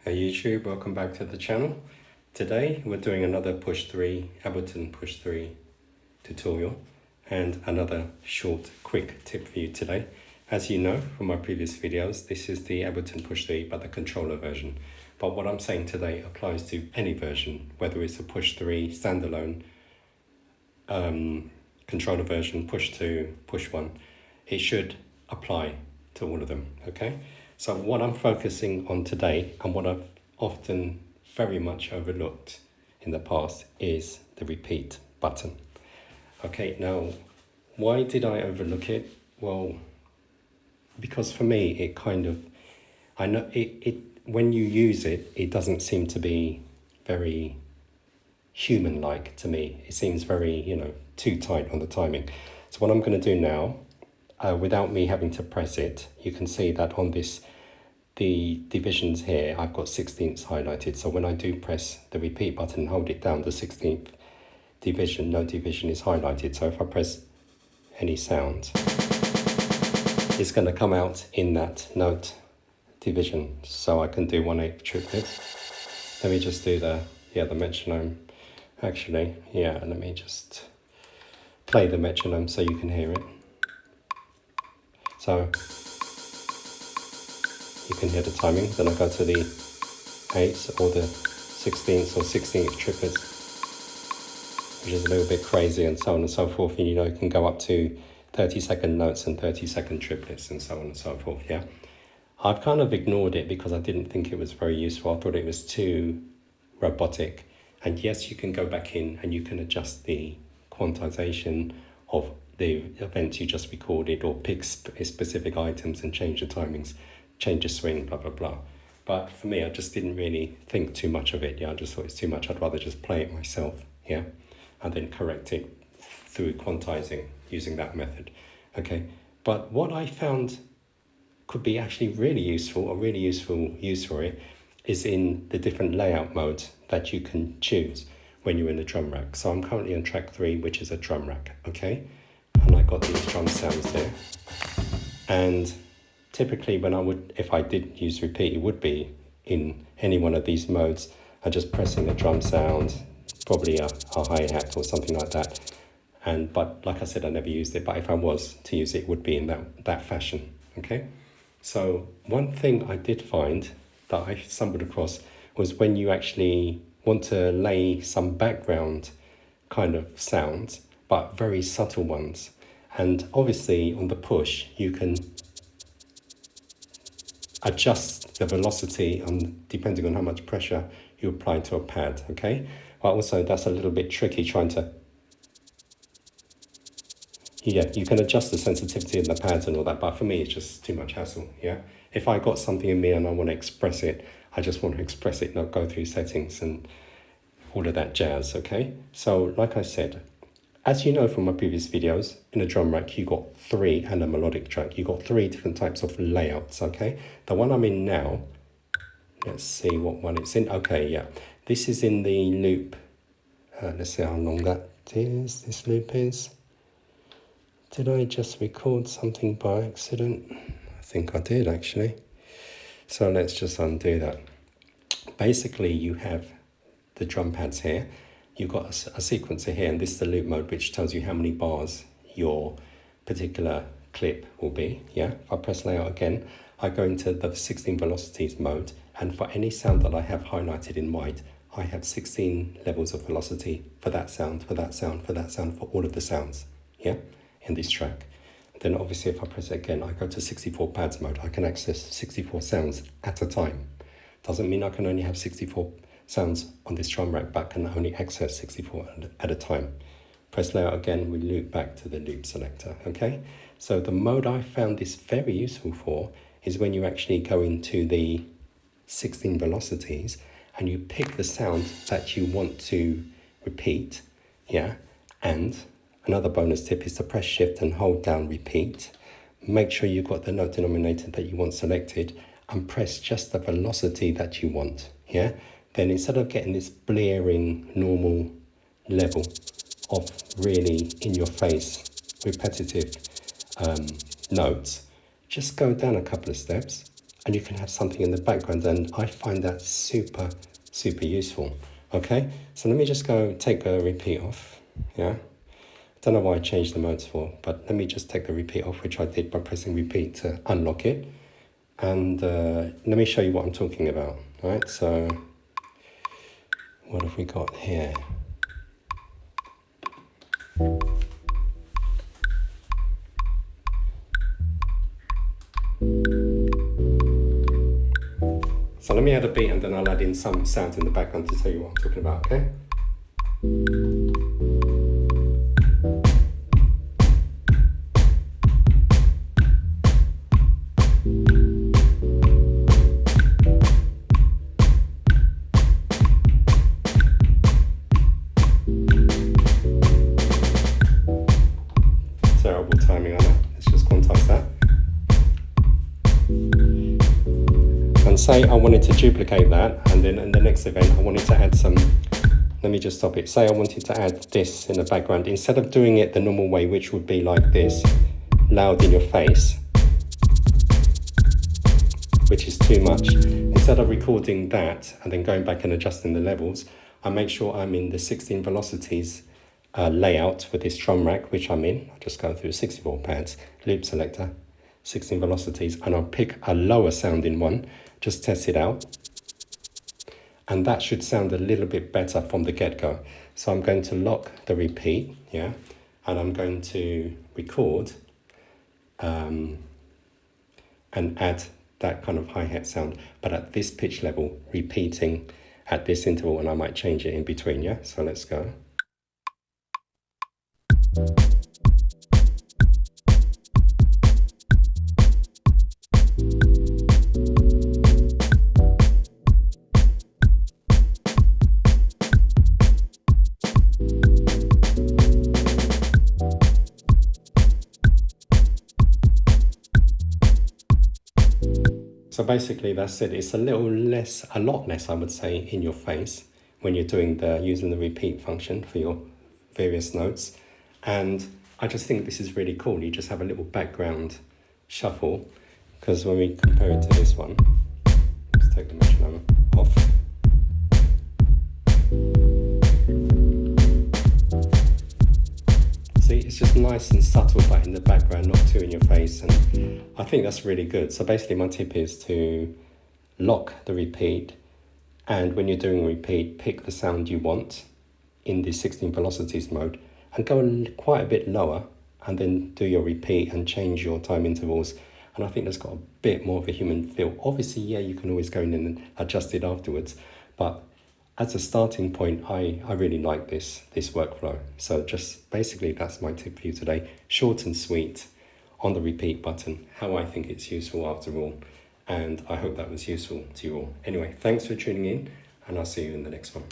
Hey YouTube, welcome back to the channel. Today we're doing another Ableton Push 3 tutorial and another short quick tip for you today. As you know from my previous videos, this is the Ableton Push 3 but the controller version. But what I'm saying today applies to any version, whether it's a Push 3 standalone controller version, Push 2, Push 1. It should apply to all of them, okay? So what I'm focusing on today and what I've often very much overlooked in the past is the repeat button. Okay, now why did I overlook it? Well, because for me it kind of, I know it when you use it, it doesn't seem to be very human-like to me. It seems very, too tight on the timing. So what I'm going to do now, without me having to press it, you can see that on the divisions here, I've got 16ths highlighted. So when I do press the repeat button and hold it down, the 16th division, no division is highlighted. So if I press any sound, it's going to come out in that note division. So I can do 1/8 triplets. Let me just do the metronome. Actually, let me just play the metronome so you can hear it. So you can hear the timing. Then I go to the 8ths or the 16ths or 16th triplets, which is a little bit crazy, and so on and so forth. And you can go up to 30-second notes and 30-second triplets and so on and so forth. Yeah, I've kind of ignored it because I didn't think it was very useful. I thought it was too robotic. And yes, you can go back in and you can adjust the quantization of the events you just recorded, or pick specific items and change the timings, change the swing, blah, blah, blah. But for me, I just didn't really think too much of it. I just thought it's too much. I'd rather just play it myself, and then correct it through quantizing using that method. Okay, but what I found could be actually really useful, a really useful use for it, is in the different layout modes that you can choose when you're in the drum rack. So I'm currently on track 3, which is a drum rack, okay? And I got these drum sounds there. And typically if I did use repeat, it would be in any one of these modes. I'm just pressing a drum sound, probably a hi-hat or something like that. But like I said, I never used it, but if I was to use it, it would be in that fashion, okay? So one thing I did find that I stumbled across was when you actually want to lay some background kind of sounds, but very subtle ones. And obviously on the push, you can adjust the velocity depending on how much pressure you apply to a pad, okay? But also that's a little bit tricky trying to, you can adjust the sensitivity of the pads and all that, but for me it's just too much hassle, If I got something in me and I want to express it, I just want to express it, not go through settings and all of that jazz, okay? So like I said, as you know from my previous videos, in a drum rack, you got 3, and a melodic track. You got 3 different types of layouts, okay? The one I'm in now, let's see what one it's in. Okay, this is in the loop. Let's see how long this loop is. Did I just record something by accident? I think I did, actually. So let's just undo that. Basically, you have the drum pads here. You've got a sequencer here, and this is the loop mode, which tells you how many bars your particular clip will be, If I press layout again, I go into the 16 velocities mode, and for any sound that I have highlighted in white, I have 16 levels of velocity for that sound, for that sound, for that sound, for all of the sounds, in this track. Then obviously if I press it again, I go to 64 pads mode. I can access 64 sounds at a time. Doesn't mean I can only have 64 sounds on this drum rack, but can only access 64 at a time. Press layout again, we loop back to the loop selector, okay? So the mode I found this very useful for is when you actually go into the 16 velocities and you pick the sound that you want to repeat, and another bonus tip is to press shift and hold down repeat. Make sure you've got the note denominator that you want selected and press just the velocity that you want, Then instead of getting this blaring normal level of really in your face repetitive notes, just go down a couple of steps and you can have something in the background, and I find that super useful. Okay, so let me just go take the repeat off. Yeah, don't know why I changed the modes for, but let me just take the repeat off, which I did by pressing repeat to unlock it. And let me show you what I'm talking about. All right, so what have we got here? So let me add a beat and then I'll add in some sounds in the background to tell you what I'm talking about, okay? Terrible timing on that. Let's just quantize that. And say I wanted to duplicate that, and then in the next event I wanted to add some, let me just stop it. Say I wanted to add this in the background. Instead of doing it the normal way, which would be like this, loud in your face, which is too much. Instead of recording that and then going back and adjusting the levels, I make sure I'm in the 16 velocities layout for this drum rack, which I'm in. I'll just go through 64 pads, loop selector, 16 velocities, and I'll pick a lower sounding one, just test it out. And that should sound a little bit better from the get-go. So I'm going to lock the repeat, yeah, and I'm going to record and add that kind of hi-hat sound, but at this pitch level, repeating at this interval, and I might change it in between, yeah? So let's go. So basically that's it. It's a lot less, I would say, in your face when you're doing using the repeat function for your various notes. And I just think this is really cool. You just have a little background shuffle, because when we compare it to this one, let's take the metronome off. See, it's just nice and subtle, but in the background, not too in your face, and I think that's really good. So basically my tip is to lock the repeat, and when you're doing repeat, pick the sound you want in the 16 velocities mode and go quite a bit lower, and then do your repeat and change your time intervals. And I think that's got a bit more of a human feel. Obviously, yeah, you can always go in and adjust it afterwards, but as a starting point, I really like this workflow. So just basically that's my tip for you today. Short and sweet on the repeat button, how I think it's useful after all. And I hope that was useful to you all. Anyway, thanks for tuning in, and I'll see you in the next one.